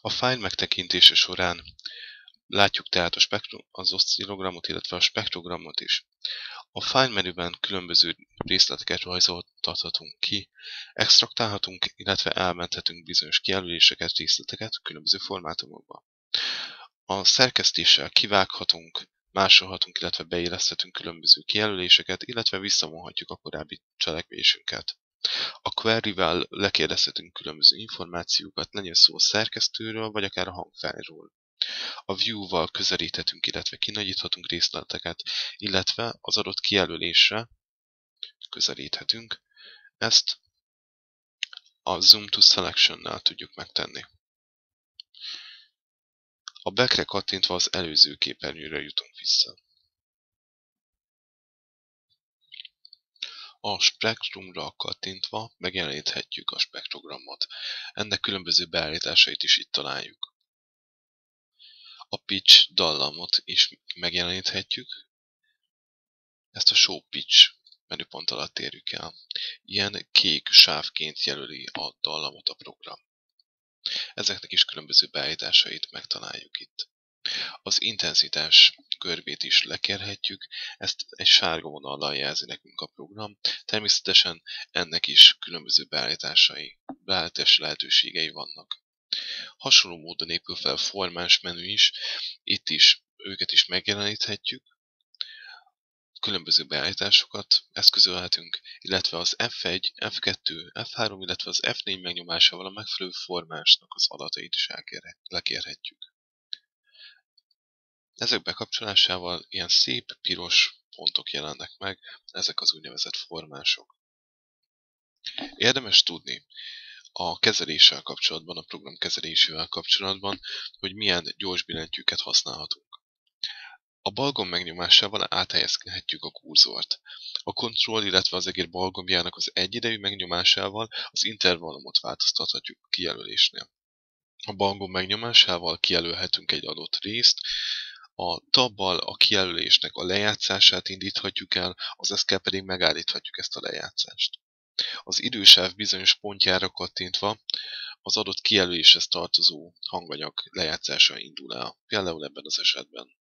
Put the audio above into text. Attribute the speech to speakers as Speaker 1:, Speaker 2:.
Speaker 1: A fájl megtekintése során látjuk tehát az oszcillogramot, illetve a spektrogramot is. A fájl menüben különböző részleteket rajzoltathatunk ki, extraktálhatunk, illetve elmenthetünk bizonyos kijelöléseket, részleteket különböző formátumokba. A szerkesztéssel kivághatunk, másolhatunk, illetve beilleszthetünk különböző kijelöléseket, illetve visszavonhatjuk a korábbi cselekvésünket. A query-vel lekérdezhetünk különböző információkat, legyen szó a szerkesztőről, vagy akár a hangfájlról. A view-val közelíthetünk, illetve kinagyíthatunk részleteket, illetve az adott kijelölésre közelíthetünk. Ezt a Zoom to Selection-nel tudjuk megtenni. A backre kattintva az előző képernyőre jutunk vissza. A spektrumra kattintva megjeleníthetjük a spektrogramot. Ennek különböző beállításait is itt találjuk. A pitch dallamot is megjeleníthetjük. Ezt a show pitch menüpont alatt érjük el. Ilyen kék sávként jelöli a dallamot a program. Ezeknek is különböző beállításait megtaláljuk itt. Az intenzitás görbét is lekérhetjük, ezt egy sárga vonallal jelzi nekünk a program. Természetesen ennek is különböző beállítási lehetőségei vannak. Hasonló módon épül fel a formás menü is, itt is őket is megjeleníthetjük. Különböző beállításokat eszközölhetünk, illetve az F1, F2, F3, illetve az F4 megnyomásával a megfelelő formásnak az adatait is lekérhetjük. Ezek bekapcsolásával ilyen szép piros pontok jelennek meg, ezek az úgynevezett formások. Érdemes tudni a kezeléssel kapcsolatban, a program kezelésével kapcsolatban, hogy milyen gyors billentyűket használhatunk. A bal gomb megnyomásával áthelyezhetjük a kurzort. A Ctrl, illetve az egér bal gombjának az egyidejű megnyomásával az intervallumot változtathatjuk a kijelölésnél. A bal gomb megnyomásával kijelölhetünk egy adott részt, a tabbal a kijelölésnek a lejátszását indíthatjuk el, az eszkel pedig megállíthatjuk ezt a lejátszást. Az idősáv bizonyos pontjára kattintva az adott kijelöléshez tartozó hanganyag lejátszása indul el, például ebben az esetben.